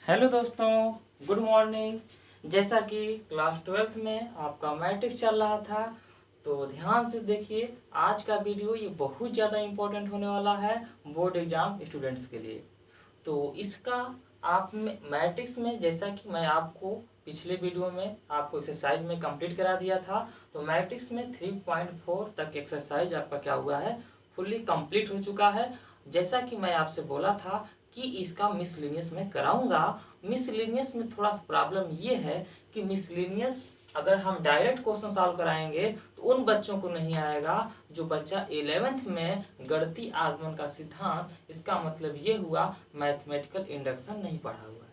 Hello दोस्तों, good morning. जैसा कि क्लास 12th में आपका मैट्रिक्स चल रहा था, तो ध्यान से देखिए। आज का वीडियो ये बहुत ज़्यादा इम्पोर्टेंट होने वाला है बोर्ड एग्जाम स्टूडेंट्स के लिए। तो इसका आप मैट्रिक्स में, जैसा कि मैं आपको पिछले वीडियो में आपको एक्सरसाइज में कंप्लीट करा दिया था, तो मैट्रिक्स में 3.4 तक एक्सरसाइज आपका क्या हुआ है, फुल्ली कंप्लीट हो चुका है। जैसा कि मैं आपसे बोला था कि इसका मिसलिनियस में कराऊंगा। मिसलिनियस में थोड़ा सा प्रॉब्लम ये है कि मिसलिनियस अगर हम डायरेक्ट क्वेश्चन सॉल्व कराएंगे तो उन बच्चों को नहीं आएगा जो बच्चा 11th में गणितीय आगमन का सिद्धांत, इसका मतलब ये हुआ मैथमेटिकल इंडक्शन नहीं पढ़ा हुआ है।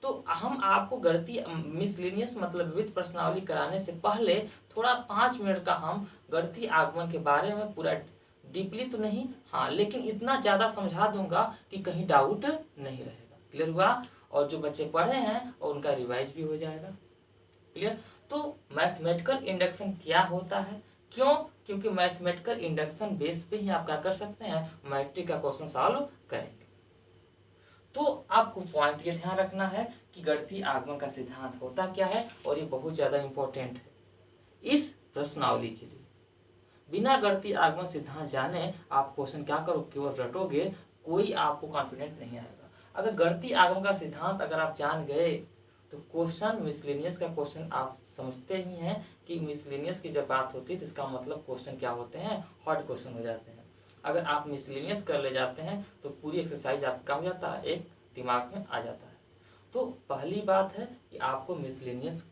तो हम आपको गणितीय मिसलिनियस मतलब विविध प्रश्नावली कराने से पहले थोड़ा 5 मिनट का हम गणितीय आगमन के बारे में पूरा डीपली तो नहीं, हाँ, लेकिन इतना ज़्यादा समझा दूंगा कि कहीं डाउट नहीं रहेगा। क्लियर हुआ? और जो बच्चे पढ़े हैं और उनका रिवाइज भी हो जाएगा। क्लियर? तो मैथमेटिकल इंडक्शन क्या होता है, क्यों? क्योंकि मैथमेटिकल इंडक्शन बेस पे ही आप क्या कर सकते हैं, मैट्रिक का क्वेश्चन सॉल्व करेंगे। तो आपको पॉइंट ये ध्यान रखना है कि गणितीय आगमन का सिद्धांत होता क्या है, और ये बहुत ज़्यादा इंपॉर्टेंट है इस प्रश्नावली के लिए। बिना गणितीय आगमन सिद्धांत जाने आप क्वेश्चन क्या करो, केवल रटोगे, कोई आपको कॉन्फिडेंट नहीं आएगा। अगर गणितीय आगमन का सिद्धांत अगर आप जान गए तो क्वेश्चन मिसलेनियस का क्वेश्चन आप समझते ही हैं कि मिसलेनियस की जब बात होती है तो इसका मतलब क्वेश्चन क्या होते हैं, हार्ड क्वेश्चन हो जाते हैं। अगर आप मिसलेनियस कर ले जाते हैं तो पूरी एक्सरसाइज आपका हो जाता है, एक दिमाग में आ जाता है। तो पहली बात है कि आपको मिसलेनियस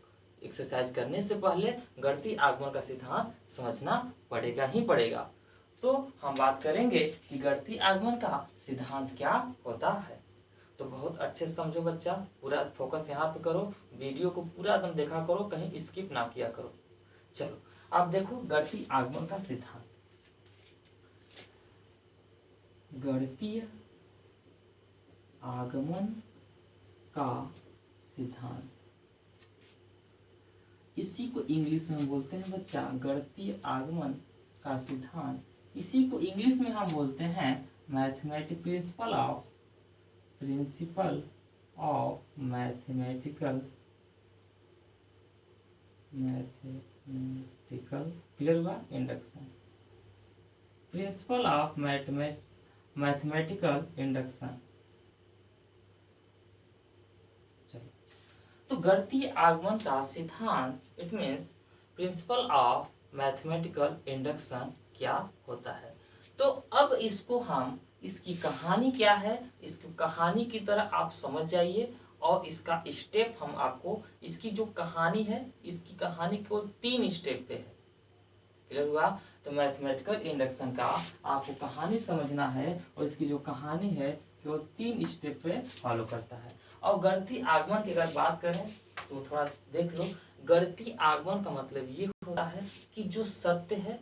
एक्सरसाइज करने से पहले गणितीय आगमन का सिद्धांत समझना पड़ेगा ही पड़ेगा। तो हम बात करेंगे कि गणितीय आगमन का सिद्धांत क्या होता है। तो बहुत अच्छे से समझो बच्चा, पूरा फोकस यहाँ पे करो, वीडियो को पूरा एकदम देखा करो, कहीं स्किप ना किया करो। चलो अब देखो गणितीय आगमन का सिद्धांत। गणितीय आगमन का सिद्धांत, इसी को इंग्लिश में हम बोलते हैं बच्चा गणितीय आगमन का सिद्धांत। इसी को इंग्लिश में हम बोलते हैं mathematical principle of mathematical clear हुआ, induction, principle of mathematical induction. तो गणितीय आगमन का सिद्धांत, it means principle of mathematical induction क्या होता है। तो अब इसको हम, इसकी कहानी क्या है, इसकी कहानी की तरह आप समझ जाइए, और इसका स्टेप हम आपको, इसकी जो कहानी है, इसकी कहानी केवल 3 स्टेप पे है। क्लियर हुआ? तो मैथमेटिकल इंडक्शन का आपको कहानी समझना है, और इसकी जो कहानी है केवल 3 स्टेप पे फॉलो करता है। और गणितीय आगमन की अगर बात करें तो थोड़ा देख लो। गणितीय आगमन का मतलब ये होता है कि जो सत्य है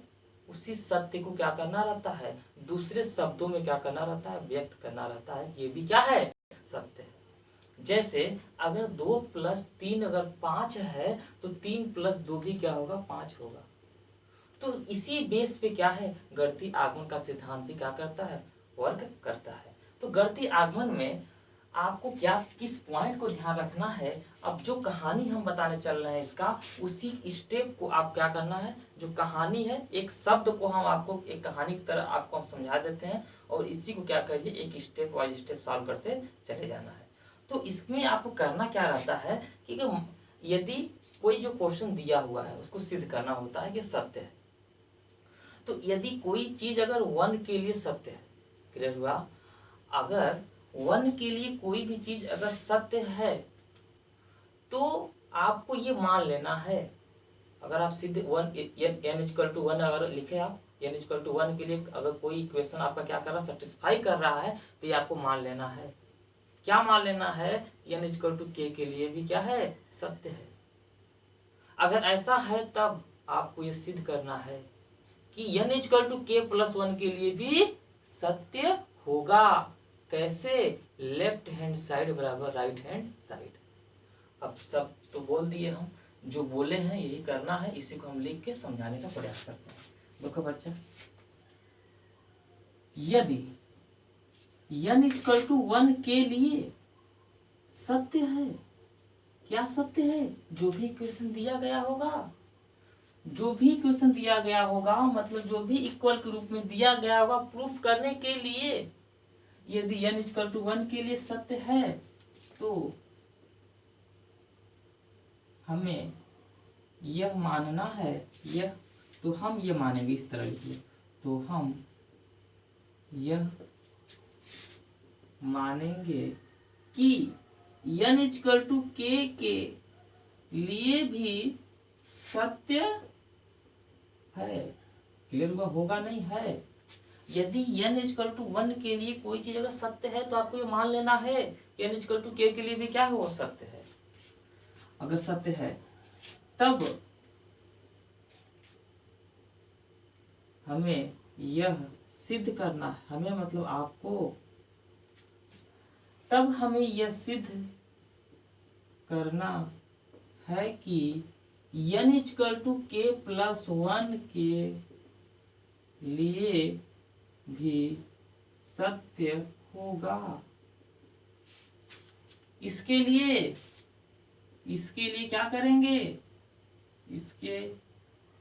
उसी सत्य को क्या करना रहता है, दूसरे शब्दों में क्या करना रहता है, व्यक्त करना रहता है। ये भी क्या है, सत्य है। जैसे अगर 2 + 3 अगर 5 है तो 3 + 2 भी क्या होगा, 5 होगा। तो इसी बेस पे क्या है, गणितीय आगमन का सिद्धांत भी क्या करता है, वर्क करता है। तो गणितीय आगमन में आपको क्या, किस पॉइंट को ध्यान रखना है, अब जो कहानी हम बताने चल रहे हैं इसका, उसी स्टेप को आप क्या करना है, जो कहानी है, एक शब्द को हम आपको एक कहानी की तरह आपको हम समझा देते हैं, और इसी को क्या करिए, एक स्टेप वाइज स्टेप सॉल्व करते चले जाना है। तो इसमें आपको करना क्या रहता है कि यदि कोई जो क्वेश्चन दिया हुआ है उसको सिद्ध करना होता है कि सत्य है। तो यदि कोई चीज अगर 1 के लिए सत्य है, क्लियर हुआ, अगर 1 के लिए कोई भी चीज अगर सत्य है तो आपको ये मान लेना है। अगर आप सिद्ध 1 n=1 अगर लिखे, आप n=1 के लिए अगर कोई इक्वेशन आपका क्या कर रहा है, सेटिस्फाई कर रहा है, तो ये आपको मान लेना है। क्या मान लेना है, n=k के लिए भी क्या है, सत्य है। अगर ऐसा है तब आपको ये सिद्ध करना है कि n=k+1 के लिए भी सत्य होगा। कैसे, लेफ्ट हैंड साइड बराबर राइट हैंड साइड। अब सब तो बोल दिए हम, जो बोले हैं यही करना है, इसी को हम लिख के समझाने का प्रयास करते हैं। देखो बच्चा, यदि n=1 के लिए सत्य है। क्या सत्य है? जो भी इक्वेशन दिया गया होगा, जो भी इक्वेशन दिया गया होगा, मतलब जो भी इक्वल के रूप में दिया गया होगा, प्रूफ करने के लिए यदि n इक्वल टू 1 के लिए सत्य है तो हमें यह मानना है, यह तो हम ये मानेंगे, इस तरह लिखिए, तो हम यह मानेंगे कि n इक्वल टू k के लिए भी सत्य है। क्लियर हुआ? होगा नहीं है। यदि n इक्वल टू 1 के लिए कोई चीज अगर सत्य है तो आपको ये मान लेना है n इक्वल टू k के लिए भी क्या है, वो सत्य है। अगर सत्य है तब हमें यह सिद्ध करना है, हमें मतलब आपको, तब हमें यह सिद्ध करना है कि n equal to k plus 1 के लिए भी सत्य होगा। इसके लिए क्या करेंगे? इसके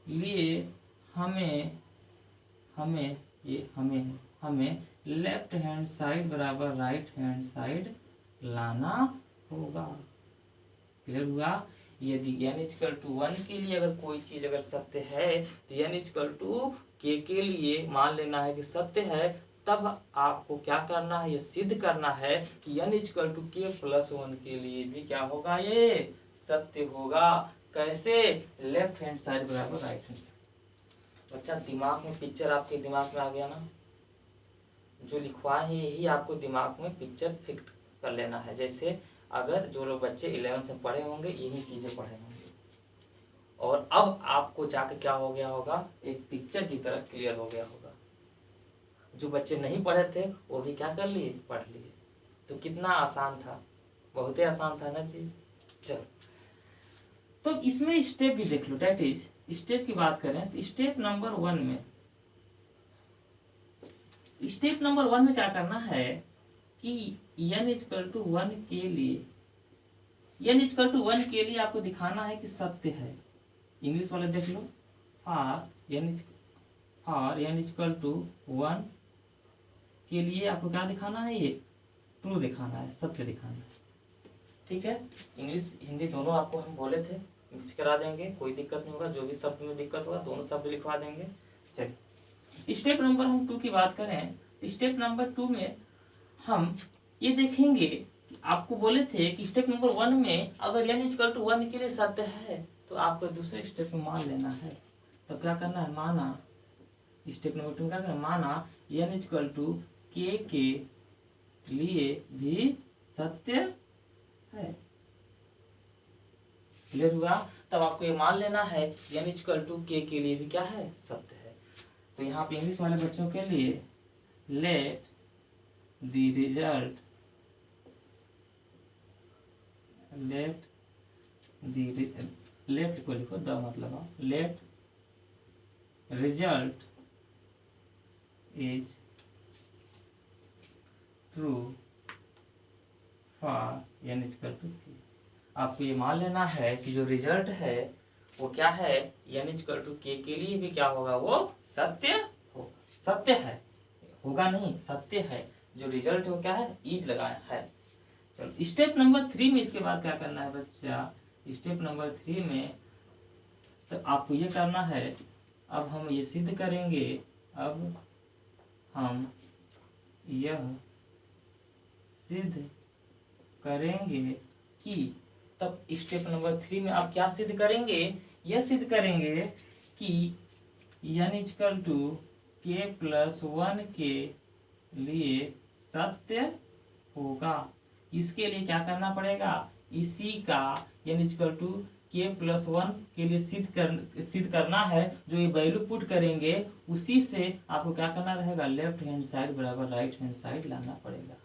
लिए हमें लेफ्ट हैंड साइड बराबर राइट हैंड साइड लाना होगा। क्लियर हुआ? यदि n इक्वल टू 1 के लिए अगर कोई चीज अगर सत्य है तो n इक्वल टू k के लिए मान लेना है कि सत्य है, तब आपको क्या करना है, ये सिद्ध करना है कि n equal to k plus 1 के लिए भी क्या होगा, ये सत्य होगा। कैसे? लेफ्ट हैंड साइड बराबर राइट हैंड साइड। बच्चा दिमाग में पिक्चर आपके दिमाग में आ गया ना, जो लिखवाए हैं यही आपको दिमाग में पिक्चर फिक्स कर लेना है। जैसे अगर जो लोग बच्चे 11th में पढ़े होंगे यही चीजें पढ़े होंगे, और अब आपको जाकर क्या हो गया होगा, एक पिक्चर की तरह क्लियर हो गया होगा। जो बच्चे नहीं पढ़े थे वो भी क्या कर लिए, पढ़ लिए। तो कितना आसान था, बहुत ही आसान था ना जी। चलो, तो इसमें स्टेप भी देख लो। डेट इज स्टेप की बात करें तो स्टेप नंबर 1 में क्या करना है कि n इक्वल टू 1 के लिए आपको दिखाना है कि सत्य है। इंग्लिश वाले देख लो, फॉर n इक्वल टू 1 के लिए आपको क्या दिखाना है, ये ट्रू दिखाना है, सत्य दिखाना है। ठीक है, इंग्लिश हिंदी दोनों आपको हम बोले थे, मिक्स करा देंगे, कोई दिक्कत नहीं होगा। जो भी शब्द में दिक्कत होगा दोनों शब्द लिखवा देंगे। चलिए, स्टेप नंबर हम 2 की बात करें, स्टेप नंबर 2 में हम ये देखेंगे, आपको बोले थे कि स्टेप नंबर 1 में अगर n इक्वल टू 1 के लिए सत्य है तो आपको दूसरे स्टेप में मान लेना है। तो क्या करना है, माना, स्टेप नंबर 2 में क्या करना है, माना n इक्वल टू k के लिए भी सत्य है। क्लियर हुआ? तब आपको ये मान लेना है n इक्वल टू k के लिए भी क्या है, सत्य है। तो यहाँ पे इंग्लिश वाले बच्चों के लिए लेट द रिजल्ट लेट को लिखो, द मतलब let result is true for n equal to k। आपको ये मान लेना है कि जो रिजल्ट है वो क्या है, n इक्वल टू k के लिए भी क्या होगा, वो सत्य होगा। सत्य है, होगा नहीं, सत्य है। जो रिजल्ट है वो क्या है, इज लगाया है। चलो, स्टेप नंबर 3 में इसके बाद क्या करना है बच्चा, स्टेप नंबर 3 में तो आपको ये करना है, अब हम ये सिद्ध करेंगे, अब हम यह सिद्ध करेंगे कि, तब स्टेप नंबर 3 में आप क्या सिद्ध करेंगे, यह सिद्ध करेंगे कि n equal to k plus 1 के लिए सत्य होगा। इसके लिए क्या करना पड़ेगा, इसी का n equal to k plus 1 के लिए सिद्ध करना है। जो ये वैल्यू पुट करेंगे उसी से आपको क्या करना रहेगा, लेफ्ट हैंड साइड बराबर राइट हैंड साइड लाना पड़ेगा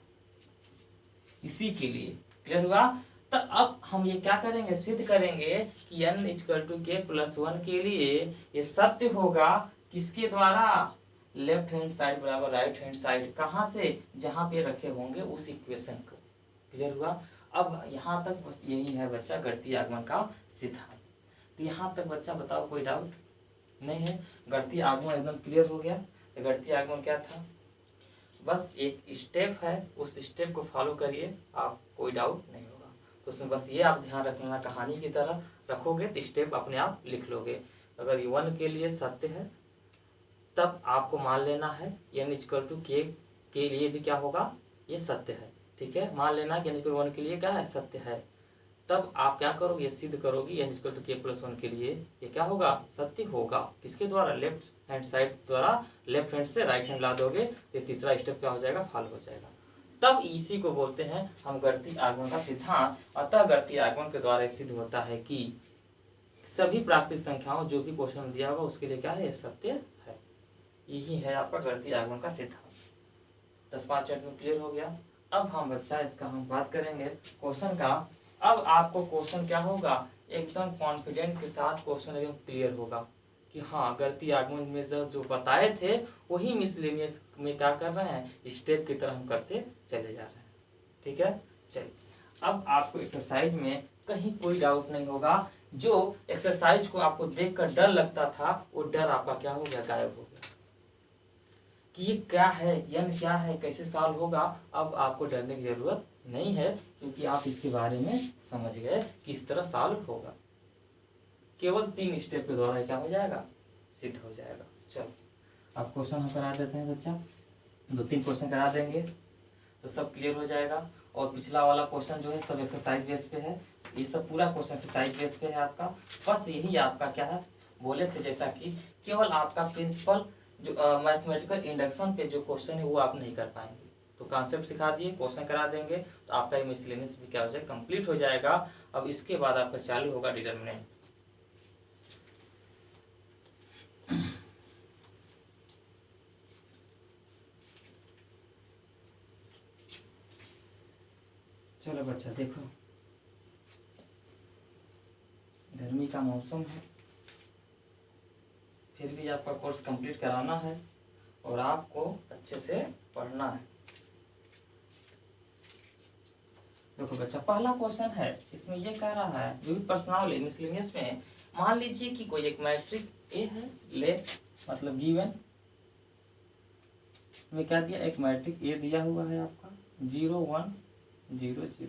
इसी के लिए। क्लियर हुआ? तो अब हम ये क्या करेंगे, सिद्ध करेंगे कि n equal to k plus 1 के लिए ये सत्य होगा। किसके द्वारा, लेफ्ट हैंड साइड बराबर राइट हैंड साइड। कहाँ से, जहाँ पे रखे होंगे उस इक्वेशन को। क्लियर हुआ? अब यहाँ तक बस यही है बच्चा गणितीय आगमन का सिद्धांत। तो यहाँ तक बच्चा बताओ कोई डाउट नहीं है? गणितीय आगमन एकदम क्लियर हो गया। तो गणितीय आगमन क्या था? बस एक स्टेप है, उस स्टेप को फॉलो करिए, आप कोई डाउट नहीं होगा। तो उसमें बस ये आप ध्यान रखना, कहानी की तरह रखोगे तो स्टेप अपने आप लिख लोगे। अगर ये 1 के लिए सत्य है तब आपको मान लेना है n इक्वल टू के लिए भी क्या होगा, ये सत्य है। ठीक है, मान लेना कि n इक्वल 1 के लिए क्या है, सत्य है। तब आप क्या करोगे, सिद्ध करोगे n equal to K plus 1 के लिए ये क्या होगा, सत्य होगा। किसके द्वारा? लेफ्ट हैंड साइड द्वारा, लेफ्ट हैंड से राइट हैंड ला दोगे तो तीसरा स्टेप क्या हो जाएगा, फॉलो हो जाएगा। तब इसी को बोलते हैं हम गणितीय आगमन का सिद्धांत। अतः गणितीय आगमन के द्वारा सिद्ध होता है कि सभी प्राकृतिक संख्याओं जो भी क्वेश्चन दिया होगा उसके लिए क्या है, सत्य है। यही है आपका गणितीय आगमन का सिद्धांत। 10-5 मिनट में क्लियर हो गया। अब हम बच्चा इसका हम बात करेंगे क्वेश्चन का। अब आपको क्वेश्चन क्या होगा, एकदम कॉन्फिडेंट के साथ क्वेश्चन एकदम क्लियर होगा कि हाँ गणितीय आगमन में जो बताए थे वही मिसलेनियस में क्या कर रहे हैं, स्टेप की तरह हम करते चले जा रहे हैं। ठीक है, चलिए अब आपको एक्सरसाइज में कहीं कोई डाउट नहीं होगा। जो एक्सरसाइज को आपको देखकर डर लगता था वो डर आपका क्या हो गया, गायब हो गया कि ये क्या है, n क्या है, कैसे सॉल्व होगा। अब आपको डरने की जरूरत नहीं है क्योंकि आप इसके बारे में समझ गए किस तरह सॉल्व होगा। केवल 3 स्टेप के द्वारा क्या हो जाएगा, सिद्ध हो जाएगा। चलो अब क्वेश्चन हम करा देते हैं बच्चा, 2-3 क्वेश्चन करा देंगे तो सब क्लियर हो जाएगा। और पिछला वाला क्वेश्चन जो है सब एक्सरसाइज बेस पे है, ये सब पूरा क्वेश्चन एक्सरसाइज बेस पे है आपका। बस यही आपका क्या है, बोले थे जैसा कि केवल आपका प्रिंसिपल जो मैथमेटिकल इंडक्शन पे जो क्वेश्चन है वो आप नहीं कर पाएंगे। तो कॉन्सेप्ट सिखा दिए, क्वेश्चन करा देंगे तो आपका ये मिसलेनियस भी क्या हो जाएगा, कंप्लीट हो जाएगा। अब इसके बाद आपका चालू होगा डिटरमिनेंट। चलो बच्चा देखो, गर्मी का मौसम है फिर भी आपका कोर्स कंप्लीट कराना है और आपको अच्छे से पढ़ना है। देखो बच्चा पहला क्वेश्चन है, इसमें ये कह रहा है जो भी प्रश्नावली मिसलेनियस में, मान लीजिए कि कोई एक मैट्रिक ए है, ले मतलब गिवन में क्या दिया, एक मैट्रिक ए दिया हुआ है आपका 0 1 0 0।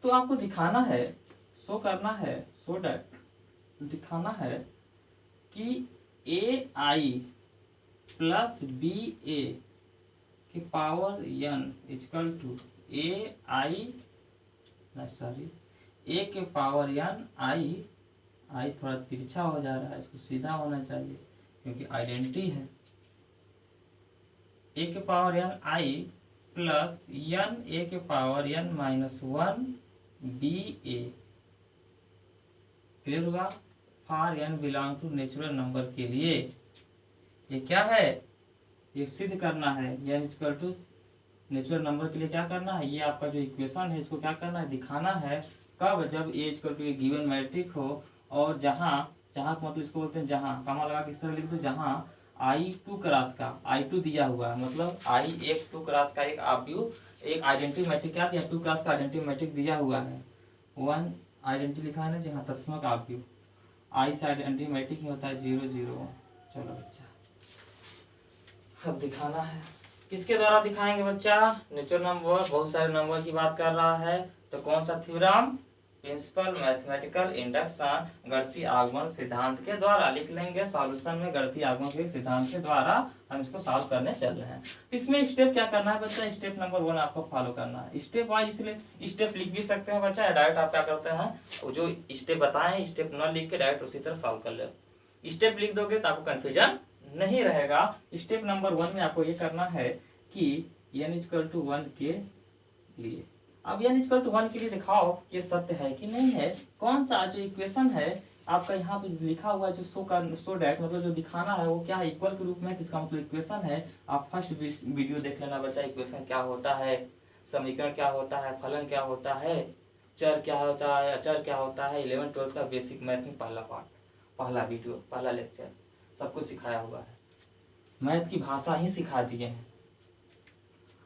तो आपको दिखाना है, शो करना है, शो डैट दिखाना है कि ए आई प्लस बी ए की पावर n इक्वल टू ए के पावर n आई थोड़ा तिरछा हो जा रहा है, इसको सीधा होना चाहिए क्योंकि आइडेंटिटी है। ए के power n I plus n A के power n minus 1 B A, clear होगा। For n belong to natural number के लिए ये क्या है, ये सिद्ध करना है। n equal to natural number के लिए क्या करना है, ये आपका जो इक्वेशन है इसको क्या करना है, दिखाना है। कब, जब a equal to given matrix हो और जहाँ मतलब इसको बोलते हैं जहाँ, कॉमा लगा के इस तरह लिख दो, जहाँ आई 2 क्रास का I2 दिया हुआ है, मतलब आई एक 2 क्रास का एक आव्यूह, एक आइडेंटिटी मैट्रिक क्या दिया, 2 क्रास का आइडेंटिटी मैट्रिक दिया हुआ है। 1 आइडेंटिटी लिखा है ना, जहाँ तत्समक आव्यूह, आई से आइडेंटिटी मैट्रिक ही होता है 0 0 1। चलो बच्चा अब दिखाना है, किसके द्वारा दिखाएंगे बच्चा, नेचुरल नंबर, बहुत सारे नंबर की बात कर रहा है। तो कौन सा थ्योरम, प्रिंसिपल मैथमेटिकल इंडक्शन, गणितीय आगमन सिद्धांत के द्वारा लिख लेंगे। सॉल्यूशन में गणितीय आगमन के सिद्धांत के द्वारा हम इसको सॉल्व करने चल रहे हैं। तो इसमें स्टेप क्या करना है बच्चा, स्टेप नंबर 1 आपको फॉलो करना है। स्टेप वाइज इसलिए स्टेप लिख भी सकते हैं बच्चा, डायरेक्ट आप क्या करते हैं, जो स्टेप बताए स्टेप न लिख के डायरेक्ट उसी तरह सॉल्व कर ले। स्टेप लिख दोगे तो आपको कन्फ्यूजन नहीं रहेगा। स्टेप नंबर 1 में आपको ये करना है कि n इक्वल टू 1 के लिए, अब n इक्वल टू 1 के लिए दिखाओ ये सत्य है कि नहीं है। कौन सा जो इक्वेशन है आपका यहाँ पे लिखा हुआ है, जो शो डैट मतलब जो दिखाना है वो क्या है, इक्वल के रूप में, किसका मतलब इक्वेशन है। आप फर्स्ट वीडियो देख लेना बच्चा, इक्वेशन क्या होता है, समीकरण क्या होता है, फलन क्या होता है, चर क्या होता है, अचर क्या होता है। 11-12 का बेसिक मैथ में पहला पार्ट, पहला वीडियो, पहला लेक्चर सबको सिखाया हुआ है, मैथ की भाषा ही सिखा दिए हैं।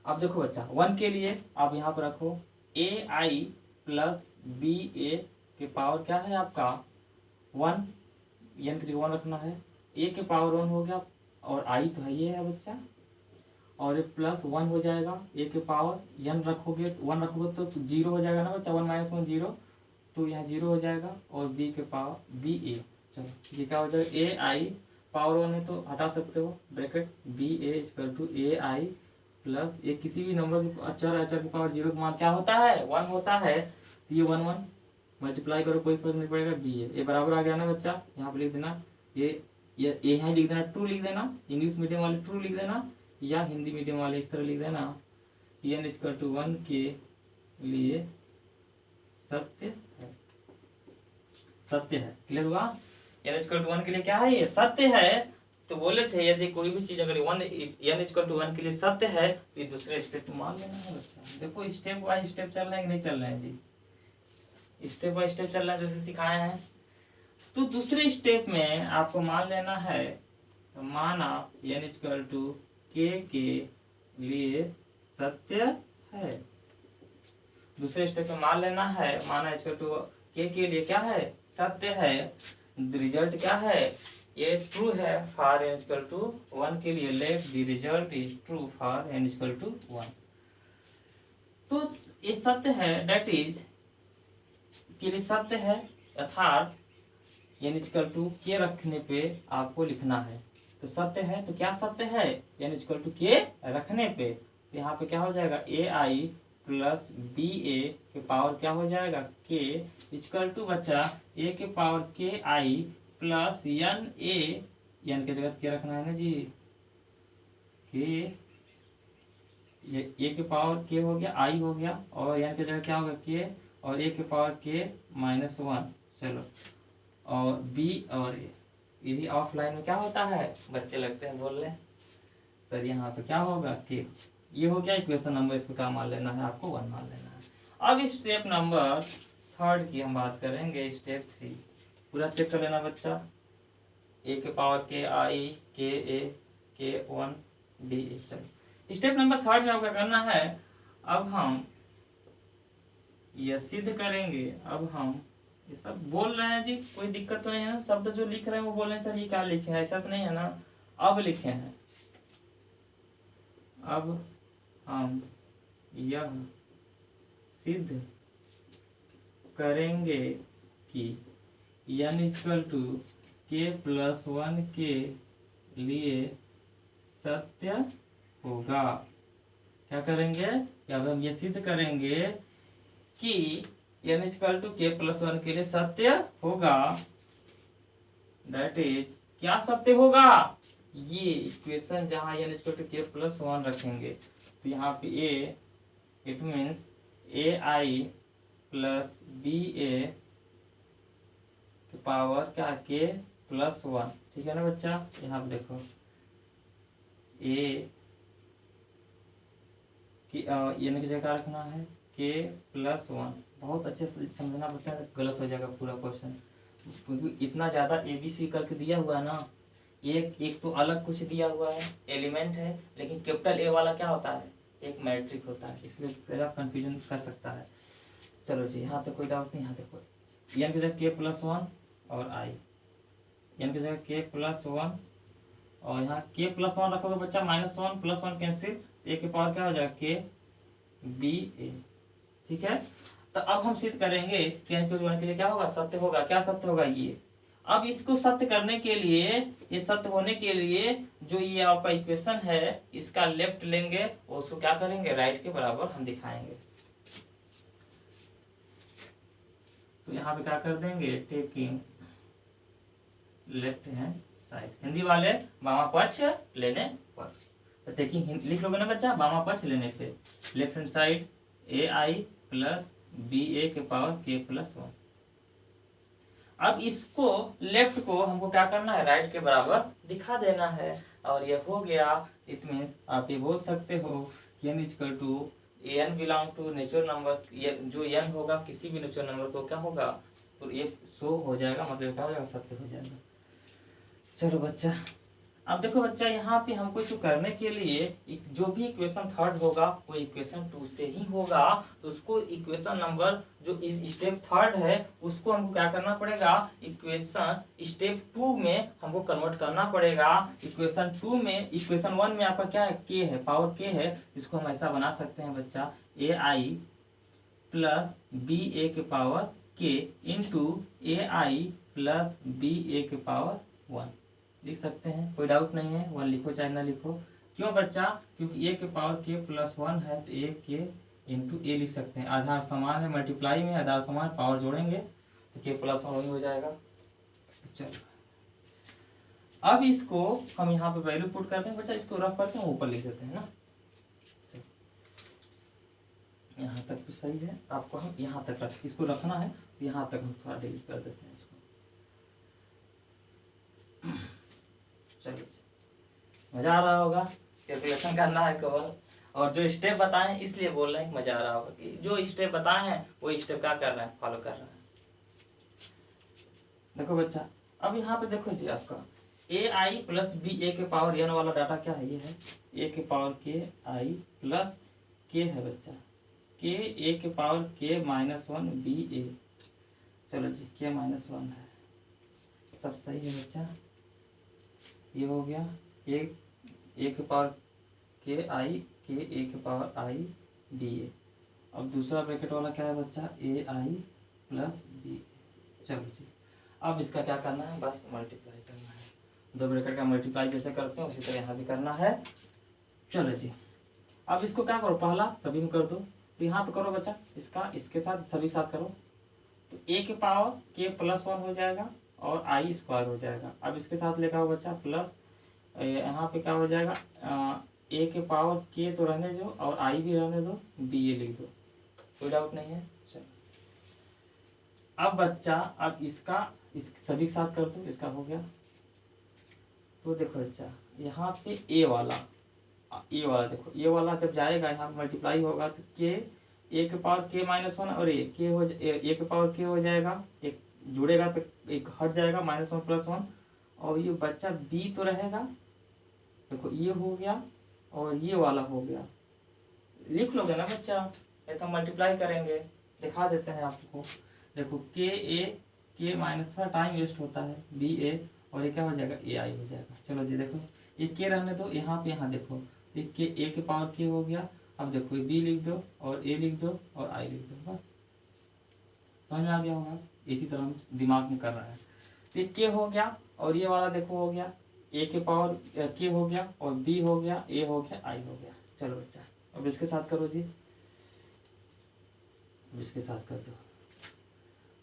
अब देखो बच्चा 1 के लिए आप यहाँ पर रखो ए आई प्लस बी ए के पावर क्या है आपका 1, एन की जगह 1 रखना है, ए के पावर 1 हो गया और आई तो है ये है बच्चा, और ये प्लस 1 हो जाएगा, ए के पावर एन रखोगे 1 रखोगे तो 0 हो जाएगा ना बच्चा, 1 - 1 0, तो यहाँ 0 हो जाएगा, और बी के पावर बी ए, चलो ये क्या हो जाएगा ए आई पावर 1 है तो हटा सकते हो bracket, B A equal to A I plus A किसी भी नंबर की अचर की पावर 0 का मान क्या होता है 1 होता है, तो ये 1 1 मल्टीप्लाई करो कोई फर्क नहीं पड़ेगा, बी ए बराबर आ गया ना बच्चा, यहाँ पे लिख देना ये यहाँ लिख देना ट्रू लिख देना, इंग्लिश मीडियम वाले ट्रू लिख देना, या हिंदी मीडियम वाले इस तरह लिख देना एन इक्वल टू 1 के लिए सत्य है, सत्य है, क्लियर हुआ। एन इक्वल टू 1 के लिए क्या है ये सत्य है, तो बोले थे यदि कोई भी चीज अगर एन इक्वल टू 1 के लिए सत्य है तो ये दूसरे स्टेप को मान लेना है बच्चा। देखो स्टेप बाय स्टेप चल रहे हैं कि नहीं चल रहे हैं जी, स्टेप बाय स्टेप चल रहा है जैसे सिखाए हैं। तो दूसरे स्टेप में आपको मान लेना है, तो माना एन इक्वल टू के लिए सत्य है, दूसरे स्टेप में मान लेना है, माना इक्वल टू के लिए क्या है सत्य है, रिजल्ट क्या है ये ट्रू है फॉर एन इक्वल टू 1 के लिए, let the result is true for n equal to 1। तो ये सत्य है, डेट इज के लिए सत्य है, अर्थात एन इक्वल टू के रखने पे आपको लिखना है, तो सत्य है तो क्या सत्य है एन इक्वल टू के रखने पे, तो यहाँ पे क्या हो जाएगा ए आई प्लस बी ए के पावर क्या हो जाएगा के इक्वल टू बच्चा ए के पावर के आई प्लस एन ए, एन के जगह क्या रखना है ना जी, के ए के पावर के हो गया आई हो गया, और एन के जगह क्या होगा के, और ए के पावर के -1, चलो, और बी और ए, यदि ऑफलाइन में क्या होता है बच्चे लगते हैं बोल रहे सर यहाँ पे क्या होगा के, ये हो गया इक्वेशन नंबर, इसको क्या मान लेना है आपको 1 मान लेना है। अब स्टेप नंबर 3 की हम बात करेंगे, स्टेप 3 पूरा चेक कर लेना बच्चा, ए के पावर के आई के ए के 1 डी ए। चलो स्टेप नंबर 3 में आपका करना है, अब हम यह सिद्ध करेंगे, अब हम ये सब बोल रहे हैं जी, कोई दिक्कत तो नहीं है ना, शब्द जो लिख रहे हैं वो बोल रहे हैं सर ये क्या लिखे हैं, ऐसा तो नहीं है ना, अब लिखे हैं, अब हम यह सिद्ध करेंगे कि n equal to K plus 1 के लिए सत्य होगा। क्या करेंगे, अब हम ये सिद्ध करेंगे कि n equal to K plus 1 के लिए सत्य होगा, दैट इज क्या सत्य होगा, ये इक्वेशन जहाँ N equal to K plus 1 रखेंगे तो यहाँ पे A, it means A I plus B A के पावर क्या के प्लस 1, ठीक है ना बच्चा। यहाँ पे देखो ए की एन की जगह रखना है के प्लस 1, बहुत अच्छे से समझना बच्चा, गलत हो जाएगा पूरा क्वेश्चन, क्योंकि इतना ज़्यादा ABC करके दिया हुआ है ना, एक तो अलग कुछ दिया हुआ है एलिमेंट है, लेकिन कैपिटल ए वाला क्या होता है एक मैट्रिक होता है, इसलिए थोड़ा कंफ्यूजन कर सकता है। चलो जी यहाँ तक कोई डाउट नहीं, यहाँ तक कोई, एन की जगह के प्लस 1 और आई, एन की जगह के प्लस 1 और यहाँ के प्लस 1 रखोगे बच्चा, -1 प्लस 1 कैंसिल, ए के पावर क्या हो जाएगा के बी ए, ठीक है। तो अब हम सिद्ध करेंगे कि एन इक्वल टू 1 के लिए क्या होगा सत्य होगा, क्या सत्य होगा ये। अब इसको सत्य करने के लिए, ये सत्य होने के लिए जो ये आपका इक्वेशन है इसका लेफ्ट लेंगे और उसको क्या करेंगे राइट के बराबर हम दिखाएंगे। तो यहाँ पे क्या कर देंगे, taking left hand side, Hindi वाले बामा पक्ष लेने पर, तो टेकिंग लिख लोगे ना बच्चा, बामा पक्ष लेने पे left hand side A I plus B A के पावर के प्लस 1। अब इसको लेफ्ट को हमको क्या करना है राइट के बराबर दिखा देना है, और ये हो गया, इट मीन्स आप ये बोल सकते हो कि n equal to n belong to natural number, जो एन होगा किसी भी नेचुरल नंबर को क्या होगा तो ये शो हो जाएगा, मतलब क्या हो जाएगा सत्य हो जाएगा। चलो बच्चा अब देखो बच्चा, यहाँ पे हमको जो करने के लिए जो भी इक्वेशन थर्ड होगा वो इक्वेशन टू से ही होगा, तो उसको इक्वेशन नंबर जो स्टेप थर्ड है उसको हमको क्या करना पड़ेगा, इक्वेशन स्टेप टू में हमको कन्वर्ट करना पड़ेगा। इक्वेशन टू में, इक्वेशन वन में आपका क्या है, के है, पावर के है, इसको हम ऐसा बना सकते हैं बच्चा, ए आई प्लस बी ए के पावर के into A I plus B A के पावर वन लिख सकते हैं। कोई डाउट नहीं है, वन लिखो चाहे ना लिखो। क्यों बच्चा, क्योंकि ए के पावर के प्लस वन है तो ए के इंटू ए लिख सकते हैं। आधार समान है, मल्टीप्लाई में आधार समान, पावर जोड़ेंगे तो के प्लस वन वही हो जाएगा। चलो अब इसको हम यहाँ पे वैल्यू पुट करते हैं बच्चा, इसको रफ करते हैं ऊपर लिख देते हैं ना। यहाँ तक तो सही है, आपको हम यहाँ तक इसको रखना है, यहाँ तक हम थोड़ा डिलीट कर देते हैं इसको। चलो मजा आ रहा होगा, कैलकुलेशन करना है केवल, और जो स्टेप बताए हैं इसलिए बोल रहे हैं मजा आ रहा होगा कि जो स्टेप बताए हैं वो स्टेप क्या कर रहे हैं, फॉलो कर रहे हैं। देखो बच्चा, अब यहाँ पे देखो जी, आपका ए आई प्लस बी ए के पावर एन वाला डाटा क्या है, ये है ए के पावर के आई प्लस के है बच्चा, के ए के पावर के माइनस वन बी ए। चलो जी, के माइनस वन है, सब सही है बच्चा। ये हो गया ए के पावर के आई, के ए के पावर आई बी ए। अब दूसरा ब्रैकेट वाला क्या है बच्चा, ए आई प्लस बी ए। चलो जी, अब इसका क्या करना है, बस मल्टीप्लाई करना है। दो ब्रैकेट का मल्टीप्लाई जैसे करते हैं उसी तरह यहाँ भी करना है। चलो जी, अब इसको क्या करो, पहला सभी में कर दो, तो यहाँ पे करो बच्चा, इसका इसके साथ सभी के साथ करो, तो ए के पावर के प्लस वन हो जाएगा और आई स्क्वायर हो जाएगा। अब इसके साथ लेकर आओ बच्चा, प्लस यहाँ पे क्या हो जाएगा, ए के पावर के तो रहने दो और आई भी रहने दो, बी ए लिख दो, कोई डाउट नहीं है। चलो अब बच्चा, अब इसका इस सभी के साथ कर दो, इसका हो गया। तो देखो बच्चा, यहाँ पे ए वाला देखो, ए वाला जब जाएगा यहाँ मल्टीप्लाई होगा तो के ए के पावर के माइनस वन और ए के पावर के हो जाएगा, एक जुड़ेगा तो एक हट जाएगा, माइनस वन प्लस वन, और ये बच्चा बी तो रहेगा। देखो ये हो गया और ये वाला हो गया, लिख लोगे ना बच्चा, ये तो मल्टीप्लाई करेंगे, दिखा देते हैं आपको। देखो के ए के माइनस, थोड़ा टाइम वेस्ट होता है, बी ए और ये क्या हो जाएगा, ए आई हो जाएगा। चलो जी देखो, ये के रहने दो, यहाँ पे यहाँ देखो, ये के ए के पावर के हो गया। अब देखो बी लिख दो और ए लिख दो और आई लिख दो, बस समझ में आ गया होगा। इसी तरह हम दिमाग में कर रहे हैं। ये के हो गया और ये वाला देखो हो गया, ए के पावर के हो गया और बी हो गया, ए हो गया, आई हो गया। चलो बच्चा, अब इसके साथ करो जी, अब इसके साथ कर दो,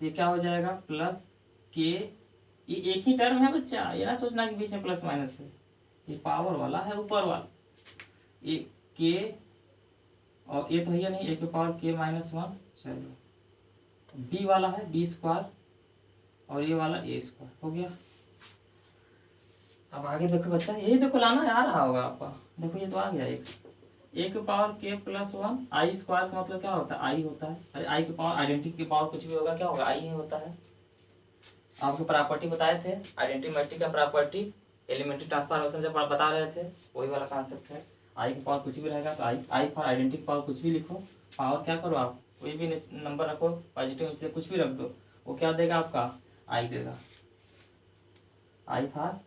ये क्या हो जाएगा, प्लस के, ये एक ही टर्म है बच्चा, ये ना सोचना कि बीच में प्लस माइनस है, ये पावर वाला है ऊपर वाला, ये के और ए तो है नहीं, ए के पावर के माइनस वन। चलो बी वाला है बी स्क्वायर और ये वाला ए स्क्वायर हो गया। अब आगे देखो बच्चा, यही देखो लाना आ रहा होगा आपका, देखो ये तो आ गया, एक ए के पावर के प्लस वन, आई स्क्वायर का मतलब क्या होता है, आई होता है। अरे आई के पावर, आइडेंटिटी के पावर कुछ भी होगा क्या होगा, आई ही होता है। आपको प्रॉपर्टी बताए थे, आइडेंटिटी मैट्रिक्स का प्रॉपर्टी, एलिमेंट्री ट्रांसफॉर्मेशन जब आप बता रहे थे, वही वाला कॉन्सेप्ट है। आई के पावर कुछ भी रहेगा तो आई फॉर आइडेंटिटी पावर कुछ भी लिखो, पावर क्या करो आप, कोई भी नंबर रखो, पॉजिटिव कुछ भी रख दो, वो क्या देगा आपका, आई देगा। आई फॉर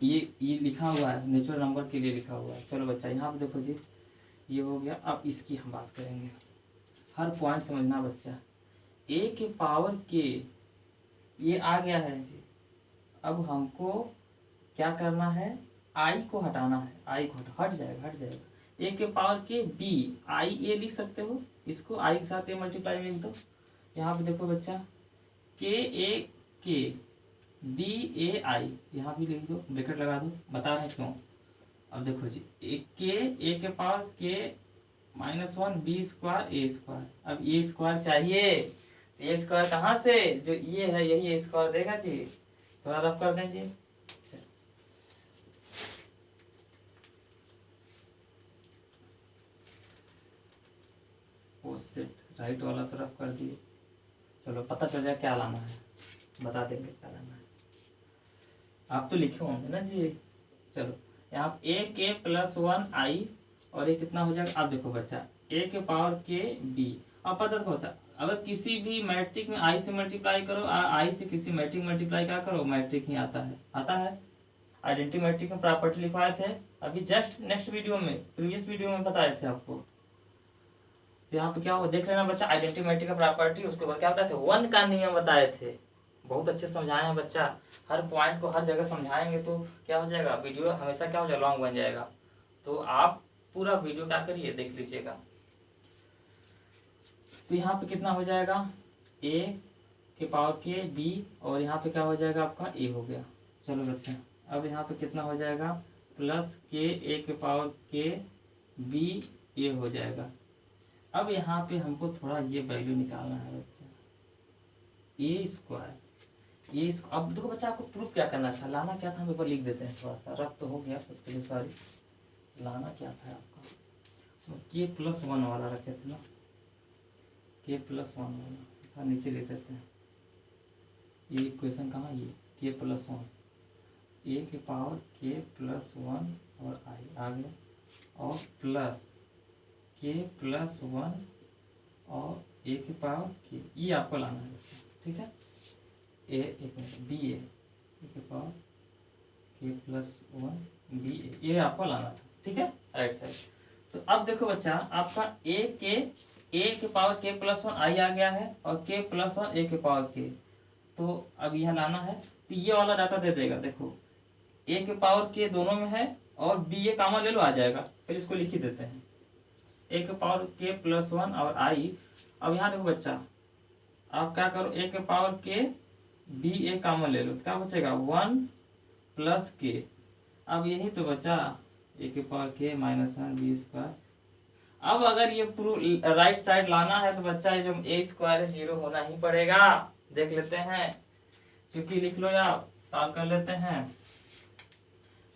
ये लिखा हुआ है, नेचुरल नंबर के लिए लिखा हुआ है। चलो बच्चा, यहाँ पे देखो जी, ये हो गया। अब इसकी हम बात करेंगे, हर पॉइंट समझना बच्चा। ए के पावर के ये आ गया है जी, अब हमको क्या करना है, आई को हटाना है, आई को हट जाएगा। ए के पावर के बी, आई ए लिख सकते हो, इसको आई के साथ ए मल्टीप्लाई में लिख दो। यहाँ पे देखो बच्चा, के ए के बी ए आई, यहाँ भी लिख दो, ब्रैकेट लगा दो, बता रहे क्यों। अब देखो जी, ए के पावर के माइनस वन बी स्क्वायर ए स्क्वायर, अब ए स्क्वायर चाहिए, ए स्क्वायर कहाँ से, जो ये है यही ए स्क्वायर देगा जी, थोड़ा रफ कर दें जी। राइट वाला तो रफ कर दिए, चलो पता चल जाए क्या लाना है, बता देंगे क्या लाना है, आप तो लिखे होंगे ना जी। चलो यहाँ ए के प्लस 1 आई और ये कितना हो जाएगा। अब देखो बच्चा ए के पावर के बी। अब पता देखो बच्चा अगर किसी भी मैट्रिक में आई से मल्टीप्लाई करो, आई से किसी मैट्रिक मल्टीप्लाई क्या करो, मैट्रिक ही आता है, आता है। आइडेंटिटी मैट्रिक में प्रॉपर्टी लिखवाए थे अभी जस्ट नेक्स्ट वीडियो में, प्रीवियस वीडियो में बताए थे आपको। तो यहाँ पे क्या हो देख लेना बच्चा, आइडेंटिटी मैट्रिक का प्रॉपर्टी, उसके बाद क्या बताए थे, वन का नियम बताए थे। बहुत अच्छे समझाए हैं बच्चा, हर पॉइंट को हर जगह समझाएंगे तो क्या हो जाएगा, वीडियो हमेशा क्या हो जाएगा, लॉन्ग बन जाएगा। तो आप पूरा वीडियो क्या करिए, देख लीजिएगा। तो यहाँ पे कितना हो जाएगा, ए के पावर के बी और यहाँ पे क्या हो जाएगा आपका ए हो गया। चलो बच्चा अब यहाँ पे कितना हो जाएगा, प्लस के ए के पावर के बी ए हो जाएगा। अब यहाँ पे हमको थोड़ा ये वैल्यू निकालना है बच्चा, ए स्क्वायर, ये अब देखो बच्चा आपको प्रूफ क्या करना था, लाना क्या था, हम ऊपर लिख देते हैं, थोड़ा सा रफ तो हो गया उसके लिए सॉरी। लाना क्या था आपका, के प्लस 1 वाला रखे थे ना, के प्लस 1 वाला नीचे लिख देते हैं। ये इक्वेशन कहाँ, ये के प्लस 1, ए के पावर के प्लस 1 और आई आ गया, और प्लस के प्लस 1 और ए के पावर के, ये आपको लाना है, ठीक है। ए एक मिनट बी ए के पावर के प्लस 1 बी ए, ये आपको लाना था, ठीक है, राइट साइड। तो अब देखो बच्चा आपका ए के पावर के प्लस 1 आई आ गया है और के प्लस 1 ए के पावर के, तो अब यह लाना है। तो ये वाला डाटा दे देगा, देखो ए के पावर के दोनों में है और बी ए कामा ले लो, आ जाएगा। फिर इसको लिख ही देते हैं, ए के पावर के प्लस 1 और आई। अब यहाँ देखो बच्चा आप क्या करो, ए के पावर के बी ए कामन ले लो, क्या बचेगा 1 प्लस के। अब यही तो बचा ए के पावर के माइनस 1 बी स्क्वायर। अब अगर ये पूरा राइट साइड लाना है तो बच्चा ये जो ए स्क्वायर है 0 होना ही पड़ेगा। देख लेते हैं, क्योंकि लिख लो या सॉल्व कर लेते हैं,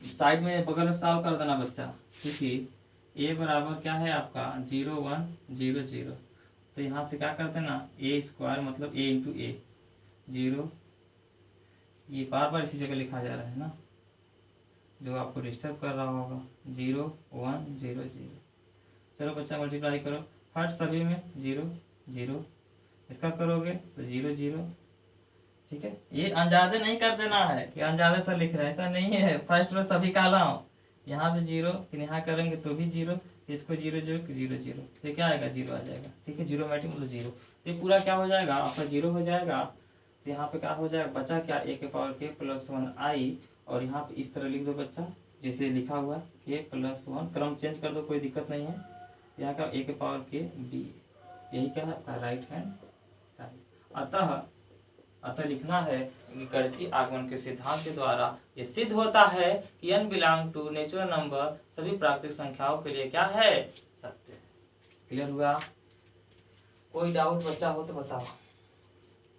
साइड में बगल में सॉल्व कर देना बच्चा, क्योंकि ए बराबर क्या है आपका 0 1 0 0। तो यहाँ से क्या कर देना, ए स्क्वायर मतलब ए इंटू ए 0, ये बार बार इसी जगह लिखा जा रहा है ना, जो आपको डिस्टर्ब कर रहा होगा, 0 1 0 0। चलो बच्चा मल्टीप्लाई करो, फर्स्ट सभी में 0 0, इसका करोगे तो 0 0, ठीक है। ये अंजादे नहीं कर देना है कि अंजादे से लिख रहे हैं, ऐसा नहीं है। फर्स्ट रो सभी का लाओ, यहाँ पे 0, फिर यहाँ करेंगे तो भी 0, इसको 0 0 0 0, तो क्या आएगा 0 आ जाएगा, ठीक है। जीरो मैटिक मतलब 0, तो ये पूरा क्या हो जाएगा आपका 0 हो जाएगा। तो यहाँ पे क्या हो जाएगा, बचा क्या, ए के पावर के प्लस 1 आई, और यहाँ पे इस तरह लिख दो बच्चा जैसे लिखा हुआ के प्लस 1, क्रम चेंज कर दो कोई दिक्कत नहीं है। यहाँ का ए के पावर के बी, यही क्या है आपका राइट हैंड साइड। अतः लिखना है कि गणितीय आगमन के सिद्धांत के द्वारा ये सिद्ध होता है कि n belong to natural number सभी प्राकृतिक संख्याओं के लिए क्या है, सत्य है। क्लियर हुआ, कोई डाउट बच्चा हो तो बताओ,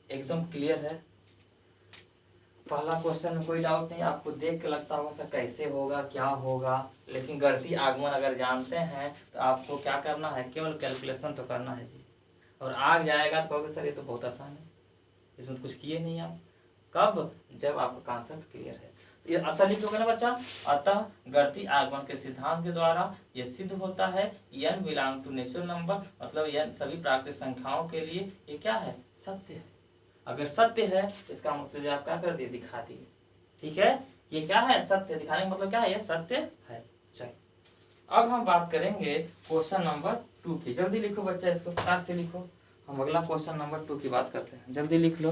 एकदम क्लियर है। पहला क्वेश्चन में कोई डाउट नहीं, आपको देख के लगता होगा सर कैसे होगा क्या होगा, लेकिन गणितीय आगमन अगर जानते हैं तो आपको क्या करना है, केवल कैलकुलेशन तो करना है जी, और आग जाएगा तो कहोगे सर ये तो बहुत आसान है, इसमें तो कुछ किए नहीं आप। कब, जब आपका कॉन्सेप्ट क्लियर है। तो ये अतः लिख दोगे ना बच्चा, अतः गणितीय आगमन के सिद्धांत के द्वारा यह सिद्ध होता है n belong to natural number, मतलब n सभी प्राकृतिक संख्याओं के लिए ये क्या है, सत्य है। अगर सत्य है इसका मतलब आप क्या कर दिए, दिखा दिए, ठीक है। ये क्या है, सत्य, दिखाने का मतलब क्या है, ये सत्य है। चलिए अब हम बात करेंगे क्वेश्चन नंबर 2 की। जल्दी लिखो बच्चा, इसको फटाक से लिखो, हम अगला क्वेश्चन नंबर 2 की बात करते हैं, जल्दी लिख लो।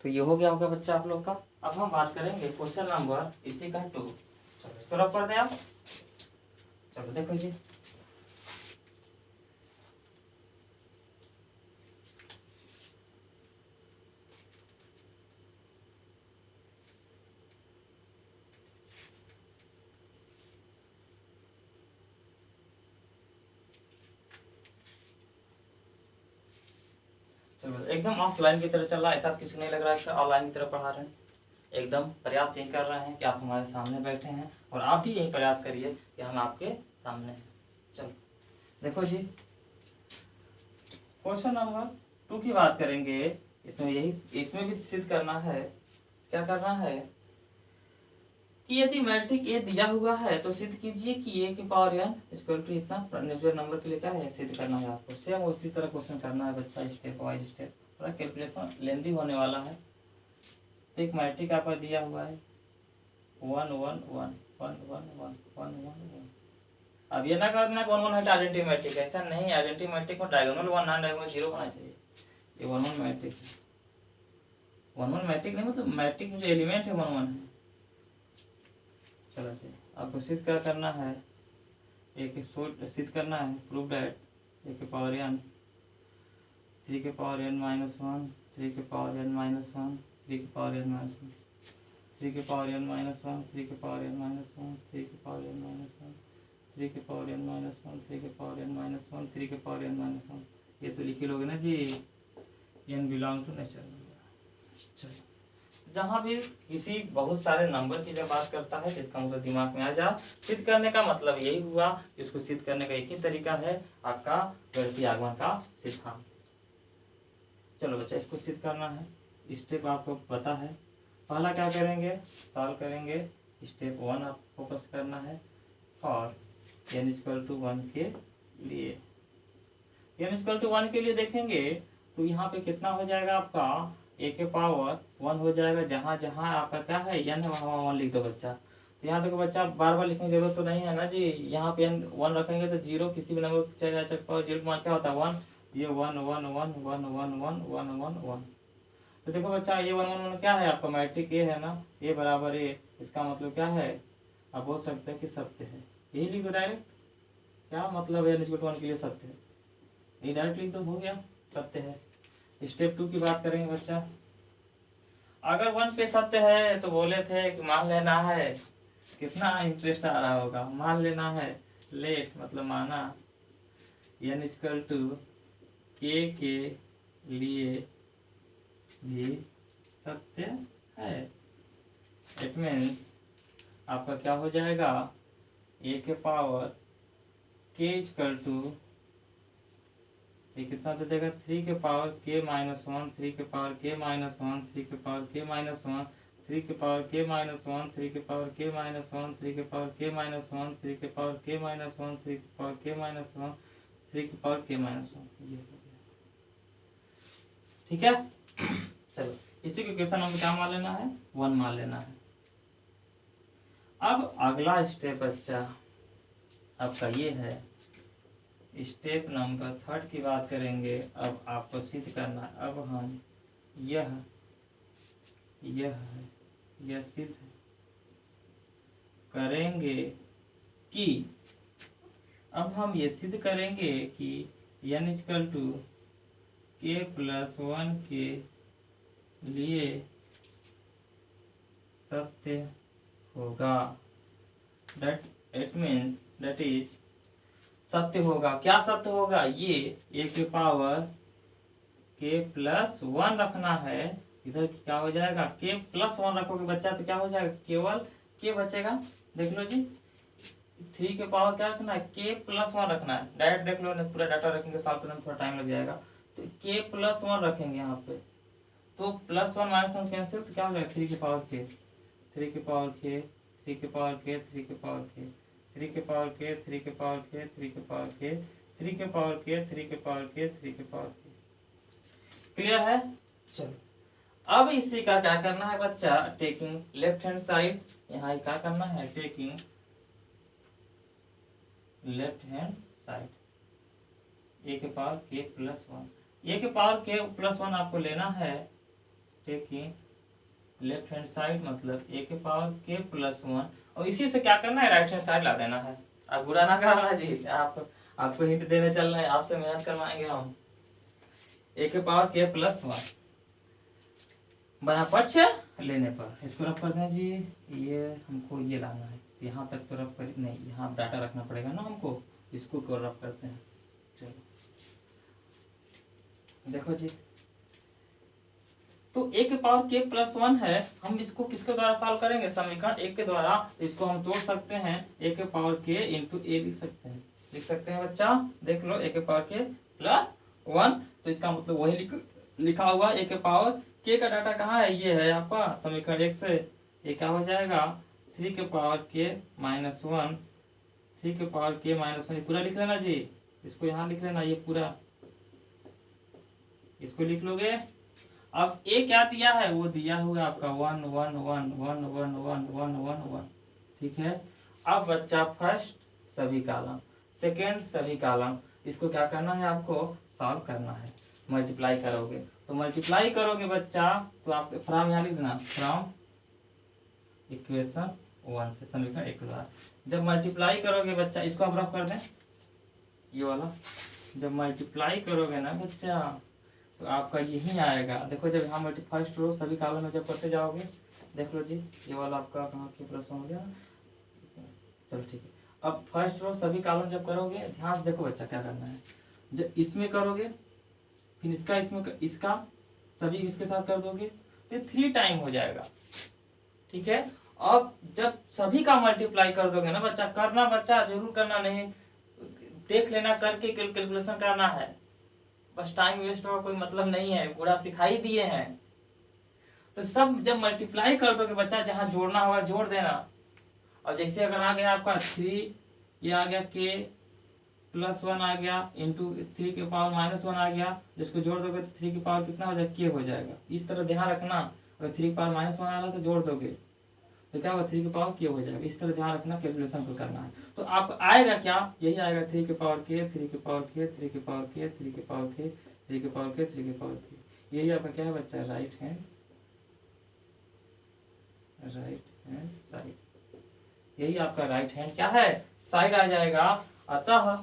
तो ये हो गया होगा बच्चा आप लोग का। अब हम बात करेंगे क्वेश्चन नंबर इसी का 2। चलो इसको रब कर दें आप, चलो देखो जी। एकदम ऑफलाइन की तरह चल रहा है, ऐसा किसी नहीं लग रहा है कि ऑनलाइन की तरह पढ़ा रहे हैं। एकदम प्रयास यही कर रहे हैं कि आप हमारे सामने बैठे हैं, और आप भी यही प्रयास करिए कि हम आपके सामने हैं। चलो देखो जी, क्वेश्चन नंबर 2 की बात करेंगे। इसमें भी सिद्ध करना है, क्या करना है, कि यदि मैट्रिक ए दिया हुआ है तो सिद्ध कीजिए कि ए की पावर n इक्वल टू इतना नेचुरल नंबर के लिए क्या है सिद्ध करना है आपको। सेम उसी तरह क्वेश्चन करना है बच्चा, स्टेप वाइज स्टेप, थोड़ा कैलकुलेशन लेंदी होने वाला है। एक मैट्रिक आपका दिया हुआ है 1 1 1 1 1 1 1 1 1। अब ये ना करना 1 1 है आइडेंटिटी मैट्रिक, ऐसा नहीं। आइडेंटिटी मैट्रिक में डायगोनल 1 नॉन डायगोनल 0 होना चाहिए। ये 1 1 मैट्रिक है। 1 1 मैट्रिक नहीं मतलब मैट्रिक में जो एलिमेंट है 1 1 है। चलो जी, आपको सिद्ध क्या करना है, एक सिद्ध करना है, प्रूव दैट ए के पावर n 3 के पावर n माइनस 1 3 के पावर n माइनस 1 3 के पावर n माइनस 1 3 के पावर n माइनस 1 3 के पावर n माइनस 1 3 के पावर n माइनस 1 3 के पावर n माइनस 1 3 के पावर n माइनस 1 3 के पावर n माइनस 1। ये तो लिखे लोगे ना जी, n belong to natural number. चलो, जहाँ भी किसी बहुत सारे नंबर की जब बात करता है जिसका मतलब दिमाग में आ जा, सिद्ध करने का मतलब यही हुआ कि उसको सिद्ध करने का एक ही तरीका है, आपका गणितीय आगमन का सिद्धांत। चलो बच्चा, इसको सिद्ध करना है, स्टेप आपको पता है। पहला क्या करेंगे, सॉल्व करेंगे। स्टेप 1 आप फोकस करना है फॉर n इक्वल टू 1 के लिए। n इक्वल टू 1 के लिए देखेंगे तो यहाँ पे कितना हो जाएगा आपका a के पावर 1 हो जाएगा। जहाँ जहाँ आपका क्या है n है वहाँ 1 लिख दो बच्चा। तो यहाँ देखो बच्चा, बार बार लिखने की जरूरत तो नहीं है ना जी। यहाँ पे n 1 रखेंगे तो 0 किसी भी नंबर की पावर 0 के मान क्या होता है 1। ये 1 1 1 1 1 1 1 1 1। तो देखो बच्चा, ये 1 1 1 क्या है आपका मैट्रिक ए है ना, ए बराबर ए। इसका मतलब क्या है, आप बोल सकते हैं कि सत्य है। यही लिख दो डायरेक्ट, क्या मतलब है n इक्वल टू 1 के लिए सत्य है, ये डायरेक्ट लिख दो, हो गया सत्य है। स्टेप 2 की बात करेंगे बच्चा। अगर 1 पे सत्य है तो बोले थे कि मान लेना है, कितना इंटरेस्ट आ रहा होगा, मान लेना है, लेट मतलब माना n इक्वल टू के लिए भी सत्य है। इट मीन्स आपका क्या हो जाएगा, a के पावर k इक्वल टू ये कितना दे देगा 3 के पावर k माइनस 1 3 के पावर k माइनस 1 3 के पावर k माइनस 1 3 के पावर k माइनस 1 3 के पावर k माइनस 1 3 के पावर k माइनस 1 3 के पावर k माइनस 1 3 के पावर k माइनस 1 3 के पावर k माइनस 1। ये हो गया, ठीक है। चलो, इसी को क्वेश्चन हमें क्या मान लेना है, 1 मान लेना है। अब अगला स्टेप बच्चा आपका ये है, स्टेप नंबर 3 की बात करेंगे। अब आपको सिद्ध करना है। अब हम यह सिद्ध करेंगे कि, अब हम ये सिद्ध करेंगे कि n equal to k plus 1 के लिए सत्य होगा। दैट इज सत्य होगा। क्या सत्य होगा, ये a के पावर k प्लस 1 रखना है। इधर क्या हो जाएगा, k प्लस 1 रखोगे बच्चा तो क्या हो जाएगा, केवल k बचेगा। देख लो जी, 3 के पावर क्या रखना है, k प्लस 1 रखना है। डायरेक्ट देख लो, पूरा डाटा रखेंगे, सॉल्व करने में थोड़ा टाइम लग जाएगा। तो k प्लस 1 रखेंगे यहाँ पे, तो प्लस 1 माइनस 1 कैंसिल, तो क्या हो जाएगा 3 के पावर k 3 के पावर k 3 के पावर k 3 के पावर k 3 के पावर k 3 के पावर k 3 के पावर k 3 के पावर k 3 के पावर k 3 के पावर k। क्लियर है। चलो, अब इसी का क्या करना है बच्चा, टेकिंग लेफ्ट हैंड साइड, यहाँ क्या करना है, taking left hand side a के पावर k प्लस 1, a के पावर k प्लस 1 आपको लेना है। टेकिंग लेफ्ट हैंड साइड मतलब a के पावर k प्लस 1, और इसी से क्या करना है, राइट हैंड साइड ला देना है। आप बुरा ना करना जी, आपको हिंट देने चल रहे हैं, आपसे मेहनत करवाएंगे हम। a के पावर k प्लस 1 बाया पक्ष लेने पर इसको रफ कर दें जी। ये हमको ये लाना है, यहाँ तक तो रफ कर नहीं, यहाँ डाटा रखना पड़ेगा ना हमको, इसको को रफ करते हैं। चलो देखो जी, तो a के पावर k प्लस 1 है, हम इसको किसके द्वारा सॉल्व करेंगे, समीकरण 1 के द्वारा। इसको हम तोड़ सकते हैं, a के पावर k इंटू a लिख सकते हैं बच्चा। देख लो, a के पावर k प्लस 1, तो इसका मतलब वही लिखा हुआ a के पावर k का डाटा कहाँ है, ये है आपका समीकरण 1 से। ये क्या हो जाएगा 3 के पावर k माइनस 1, 3 के पावर k माइनस 1 पूरा लिख लेना जी, इसको यहाँ लिख लेना, ये पूरा इसको लिख लोगे। अब ए क्या दिया है, वो दिया हुआ आपका 1 1 1 1 1 1 1 1 1, ठीक है। अब बच्चा फर्स्ट सभी कॉलम, सेकेंड सभी कॉलम, इसको क्या करना है, आपको सॉल्व करना है। मल्टीप्लाई करोगे तो मल्टीप्लाई करोगे बच्चा, तो आपके फ्रॉम यहाँ लिख देना, फ्रॉम इक्वेशन 1 से समीकरण 1 के द्वारा। जब मल्टीप्लाई करोगे बच्चा, इसको आप रफ कर दें, ये वाला जब मल्टीप्लाई करोगे ना बच्चा, तो आपका यही आएगा। देखो जब यहाँ फर्स्ट रो सभी कॉलम में जब करते जाओगे, देख लो जी, ये वाला आपका कहाँ के प्रश्न हो गया, चलो ठीक है। अब फर्स्ट रो सभी कॉलम जब करोगे, ध्यान से देखो बच्चा क्या करना है, जब इसमें करोगे फिर इसका इसमें इसका सभी इसके साथ कर दोगे तो 3 टाइम हो जाएगा, ठीक है। अब जब सभी का मल्टीप्लाई कर दोगे ना बच्चा, करना बच्चा जरूर करना, नहीं देख लेना करके कैलकुलेशन करना है, बस टाइम वेस्ट होगा, कोई मतलब नहीं है, पूरा सिखाई दिए हैं। तो सब जब मल्टीप्लाई कर दोगे बच्चा, जहां जोड़ना होगा जोड़ देना। और जैसे अगर आ गया आपका 3, ये आ गया k प्लस 1 आ गया इंटू 3 के पावर माइनस 1 आ गया, जिसको जोड़ दोगे तो 3 की पावर कितना हो जाएगा, k हो जाएगा। इस तरह ध्यान रखना, अगर 3 की पावर माइनस 1 आ रहा तो जोड़ दोगे तो क्या होगा, 3 की पावर k हो जाएगा। इस तरह ध्यान रखना, कैलकुलेशन को करना है। तो आपको आएगा क्या, यही आएगा 3 के पावर k, 3 के पावर k, 3 के पावर k, 3 के पावर k, 3 के पावर k, 3 के पावर k। यही आपका क्या है बच्चा, राइट हैंड साइड, यही आपका राइट हैंड क्या है, साइड आ जाएगा। अतः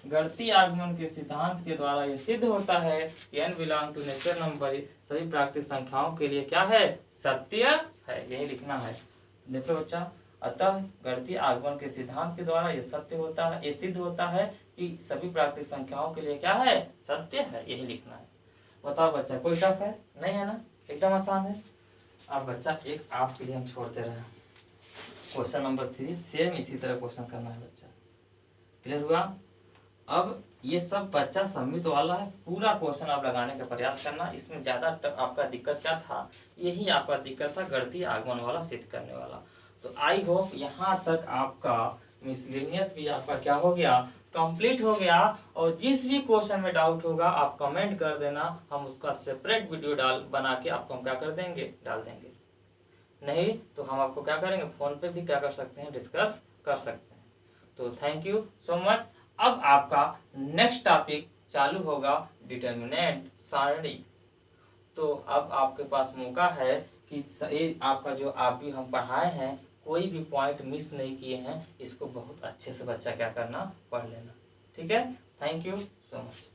गणितीय आगमन के सिद्धांत के द्वारा यह सिद्ध होता है कि n belong to natural number सभी प्राकृतिक संख्याओं के लिए क्या है, सत्य है, यही लिखना है। देखो बच्चा, अतः गणितीय आगमन के सिद्धांत के द्वारा यह सत्य होता है, यह सिद्ध होता है कि सभी प्राकृतिक संख्याओं के लिए क्या है, सत्य है, यही लिखना है। बताओ बच्चा, कोई टफ है नहीं है ना, एकदम आसान है। अब बच्चा एक आपके लिए हम छोड़ते रहे, क्वेश्चन नंबर 3 सेम इसी तरह क्वेश्चन करना है बच्चा, क्लियर हुआ। अब ये सब बच्चा सम्मित वाला है, पूरा क्वेश्चन आप लगाने का प्रयास करना। इसमें ज्यादा आपका दिक्कत क्या था, यही आपका दिक्कत था, गणितीय आगमन वाला सिद्ध करने वाला। तो आई होप यहाँ तक आपका मिसलेनियस भी आपका क्या हो गया, कंप्लीट हो गया। और जिस भी क्वेश्चन में डाउट होगा आप कमेंट कर देना, हम उसका सेपरेट वीडियो बना के आपको हम क्या कर देंगे, डाल देंगे। नहीं तो हम आपको क्या करेंगे, फोन पे भी क्या कर सकते हैं, डिस्कस कर सकते हैं। तो थैंक यू सो मच। अब आपका नेक्स्ट टॉपिक चालू होगा, डिटर्मिनेंट सारणी। तो अब आपके पास मौका है कि आपका जो आप भी हम पढ़ाए हैं, कोई भी पॉइंट मिस नहीं किए हैं, इसको बहुत अच्छे से बच्चा क्या करना, पढ़ लेना, ठीक है। Thank you so much.